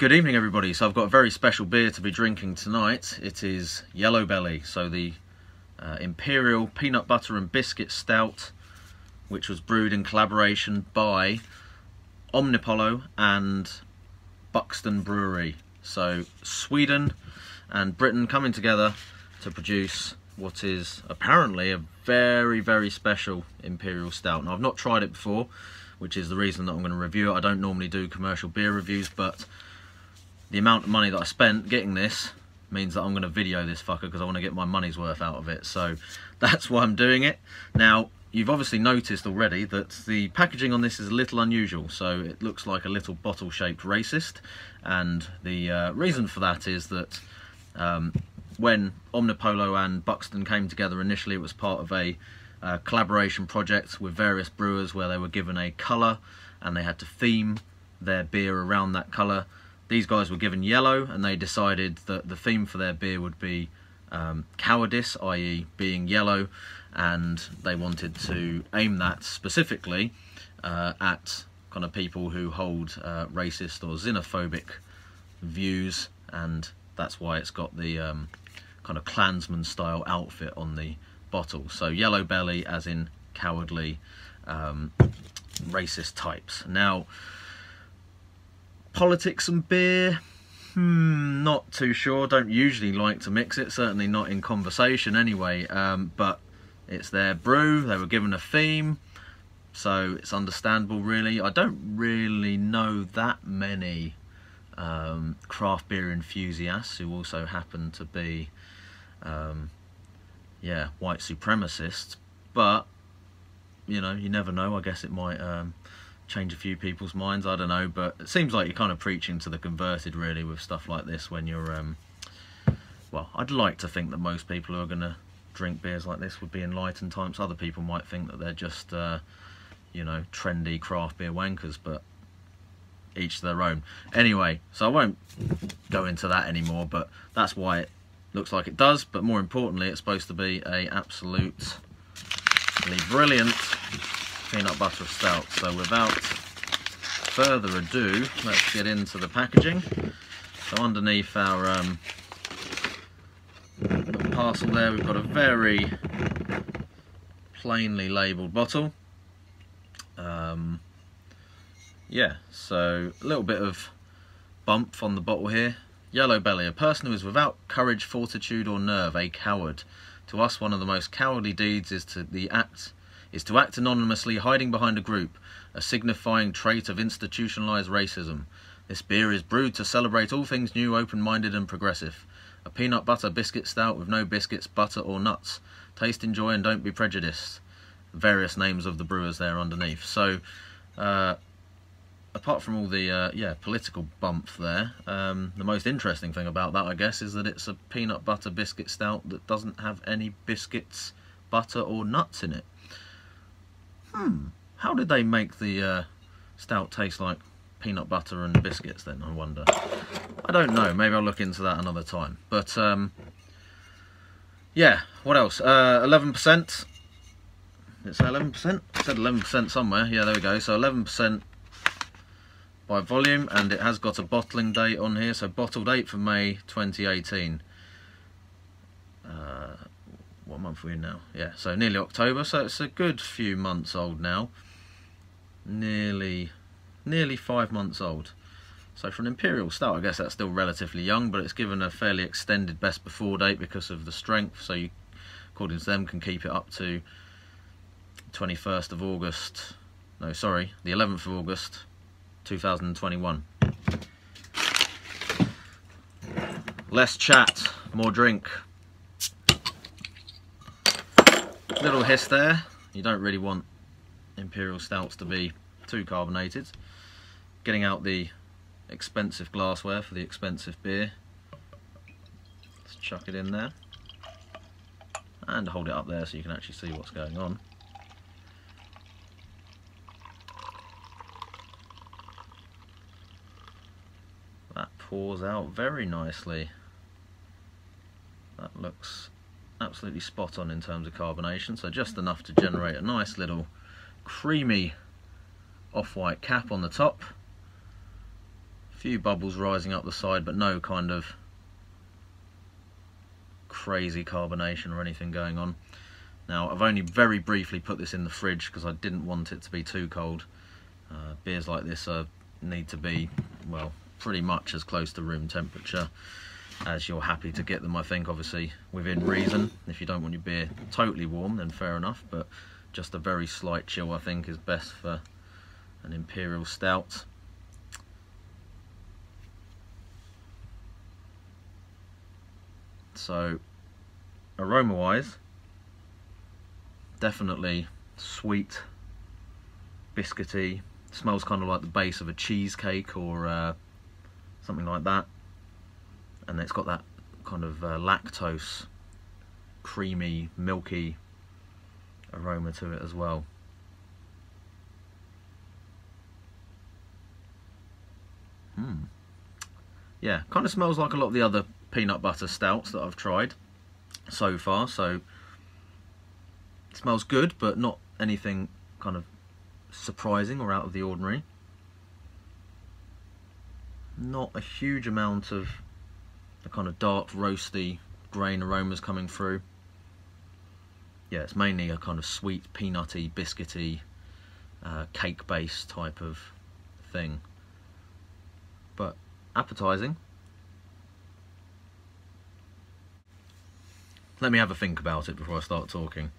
Good evening everybody. So I've got a very special beer to be drinking tonight. It is Yellow Belly, so the Imperial Peanut Butter and Biscuit Stout, which was brewed in collaboration by Omnipollo and Buxton Brewery. So Sweden and Britain coming together to produce what is apparently a very, very special Imperial Stout. Now I've not tried it before, which is the reason that I'm going to review it. I don't normally do commercial beer reviews, but the amount of money that I spent getting this means that I'm going to video this fucker because I want to get my money's worth out of it. So that's why I'm doing it. Now, you've obviously noticed already that the packaging on this is a little unusual. So it looks like a little bottle-shaped racist. And the reason for that is that when Omnipollo and Buxton came together initially, it was part of a collaboration project with various brewers where they were given a colour and they had to theme their beer around that colour. These guys were given yellow and they decided that the theme for their beer would be cowardice, i.e. being yellow, and they wanted to aim that specifically at kind of people who hold racist or xenophobic views, and that's why it's got the kind of Klansman style outfit on the bottle. So Yellow Belly as in cowardly racist types. Now, politics and beer, not too sure. Don't usually like to mix it, certainly not in conversation anyway, but it's their brew, they were given a theme, so it's understandable really. I don't really know that many craft beer enthusiasts who also happen to be yeah, white supremacists, but you know, you never know. I guess it might change a few people's minds, I don't know, but it seems like you're kind of preaching to the converted really with stuff like this when you're well, I'd like to think that most people who are going to drink beers like this would be enlightened types. Other people might think that they're just you know, trendy craft beer wankers, but each to their own. Anyway, so I won't go into that anymore, but that's why it looks like it does. But more importantly, it's supposed to be a absolutely brilliant peanut butter stout. So without further ado, let's get into the packaging. So underneath our little parcel there, we've got a very plainly labelled bottle. Yeah, so a little bit of bump on the bottle here. Yellow Belly, a person who is without courage, fortitude or nerve, a coward. To us, one of the most cowardly deeds is to act anonymously, hiding behind a group, a signifying trait of institutionalized racism. This beer is brewed to celebrate all things new, open-minded and progressive. A peanut butter biscuit stout with no biscuits, butter or nuts. Taste, enjoy and don't be prejudiced. Various names of the brewers there underneath. So apart from all the yeah, political bump there, the most interesting thing about that, I guess, is that it's a peanut butter biscuit stout that doesn't have any biscuits, butter or nuts in it. How did they make the stout taste like peanut butter and biscuits then, I wonder? I don't know, maybe I'll look into that another time. But yeah, what else? 11%. Did it say 11%? It said 11% somewhere. Yeah, there we go. So 11% by volume, and it has got a bottling date on here. So bottled 8th of May 2018. What month are we in now? Yeah, so nearly October. So it's a good few months old now. Nearly 5 months old. So for an Imperial Stout, I guess that's still relatively young, but it's given a fairly extended best before date because of the strength. So you, according to them, can keep it up to 21st of August, no sorry, the 11th of August 2021. Less chat, more drink. Little hiss there. You don't really want Imperial Stouts to be too carbonated. Getting out the expensive glassware for the expensive beer. Let's chuck it in there. And hold it up there so you can actually see what's going on. That pours out very nicely. That looks absolutely spot on in terms of carbonation, so just enough to generate a nice little creamy off-white cap on the top. few bubbles rising up the side, but no kind of crazy carbonation or anything going on. Now, I've only very briefly put this in the fridge because I didn't want it to be too cold. Beers like this need to be, well, pretty much as close to room temperature as you're happy to get them, I think, obviously within reason. If you don't want your beer totally warm, then fair enough, but just a very slight chill, I think, is best for an Imperial Stout. So, aroma wise, definitely sweet, biscuity. Smells kind of like the base of a cheesecake or something like that. And it's got that kind of lactose, creamy, milky aroma to it as well. Yeah, kind of smells like a lot of the other peanut butter stouts that I've tried so far. So it smells good, but not anything kind of surprising or out of the ordinary. Not a huge amount of the kind of dark roasty grain aromas coming through. Yeah, it's mainly a kind of sweet, peanutty, biscuity, cake based type of thing, but appetizing. Let me have a think about it before I start talking.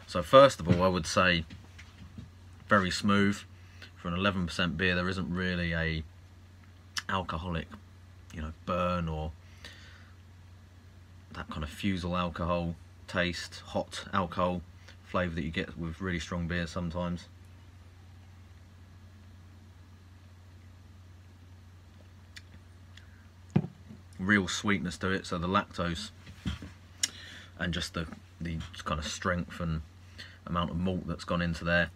So first of all, I would say very smooth. For an 11% beer, there isn't really a alcoholic, burn or that kind of fusel alcohol taste, hot alcohol flavour that you get with really strong beers sometimes. Real sweetness to it, so the lactose and just the kind of strength and amount of malt that's gone into there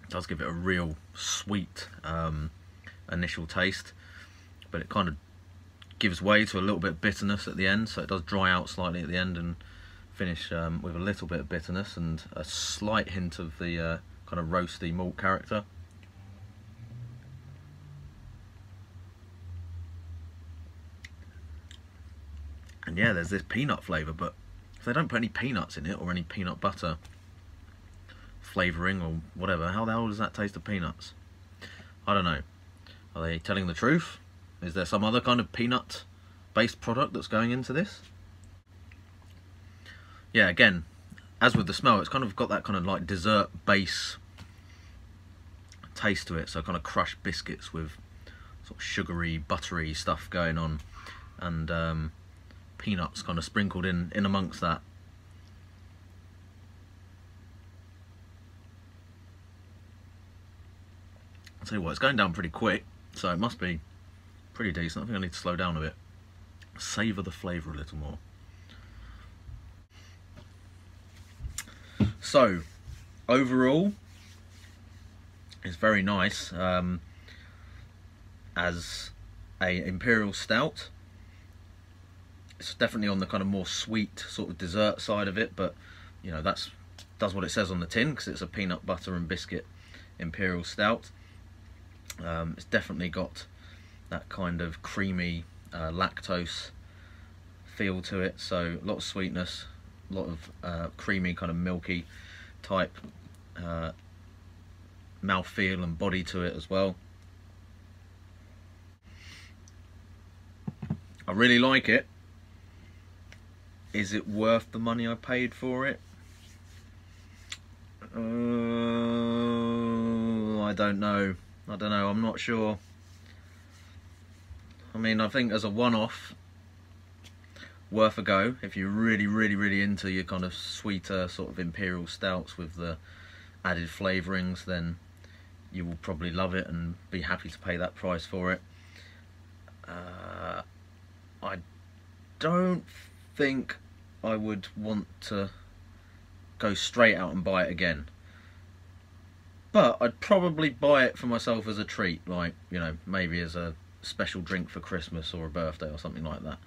does give it a real sweet initial taste, but it kind of gives way to a little bit of bitterness at the end, so it does dry out slightly at the end and finish with a little bit of bitterness and a slight hint of the kind of roasty malt character. And yeah, there's this peanut flavour, but if they don't put any peanuts in it or any peanut butter flavouring or whatever, how the hell does that taste of peanuts? I don't know. Are they telling the truth? Is there some other kind of peanut based product that's going into this? Yeah, again, as with the smell, it's kind of got that kind of like dessert base taste to it, so kind of crushed biscuits with sort of sugary, buttery stuff going on, and peanuts kind of sprinkled in amongst that. I'll tell you what, it's going down pretty quick, so it must be pretty decent. I think I need to slow down a bit, savour the flavour a little more. So, overall, it's very nice as a Imperial Stout. It's definitely on the kind of more sweet sort of dessert side of it, but does what it says on the tin because it's a peanut butter and biscuit Imperial Stout. It's definitely got that kind of creamy lactose feel to it, so a lot of sweetness, a lot of creamy kind of milky type mouthfeel and body to it as well. I really like it. Is it worth the money I paid for it? I don't know. I'm not sure. I mean, I think as a one-off, worth a go. If you're really into your kind of sweeter sort of Imperial Stouts with the added flavourings, then you will probably love it and be happy to pay that price for it. I don't think I would want to go straight out and buy it again, but I'd probably buy it for myself as a treat, like, maybe as a special drink for Christmas or a birthday or something like that.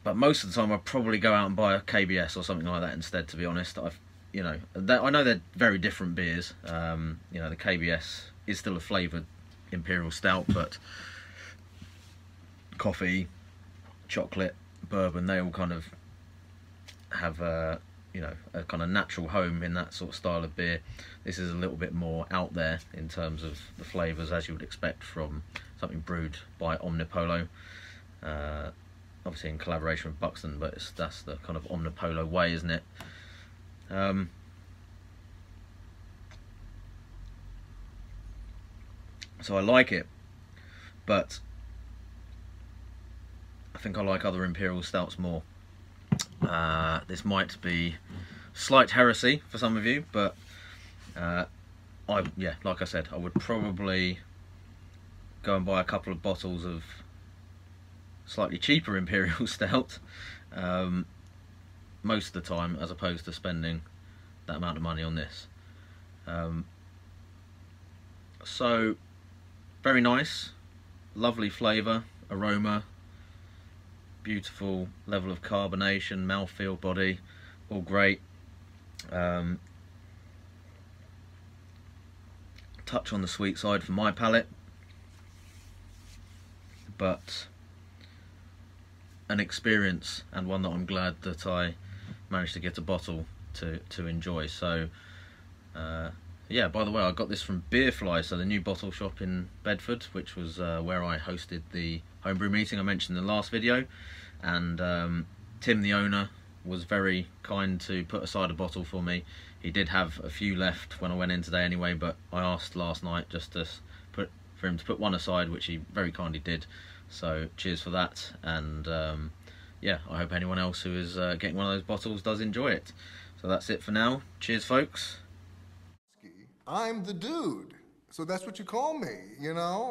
But most of the time I'd probably go out and buy a KBS or something like that instead, to be honest. you know, I know they're very different beers. You know, the KBS is still a flavoured Imperial Stout, but coffee, chocolate, bourbon, they all kind of have a, you know, a kind of natural home in that sort of style of beer. This is a little bit more out there in terms of the flavours, as you would expect from something brewed by Omnipollo. Obviously in collaboration with Buxton, but that's the kind of Omnipollo way, isn't it? So I like it, but I think I like other Imperial Stouts more. This might be slight heresy for some of you, but yeah, like I said, I would probably go and buy a couple of bottles of slightly cheaper Imperial Stout most of the time, as opposed to spending that amount of money on this. So very nice, lovely flavour, aroma, beautiful level of carbonation, mouthfeel, body, all great. Touch on the sweet side for my palate, but an experience, and one that I'm glad that I managed to get a bottle to enjoy. So yeah, by the way, I got this from Beerfly, so the new bottle shop in Bedford, which was where I hosted the homebrew meeting I mentioned in the last video. And Tim, the owner, was very kind to put aside a bottle for me. He did have a few left when I went in today anyway, but I asked last night just to for him to put one aside, which he very kindly did. So cheers for that, and yeah, I hope anyone else who is getting one of those bottles does enjoy it. So that's it for now. Cheers, folks. I'm the dude, so that's what you call me, you know?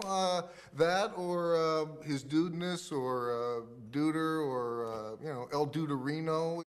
That or his dudeness, or Duder, or, you know, El Duderino.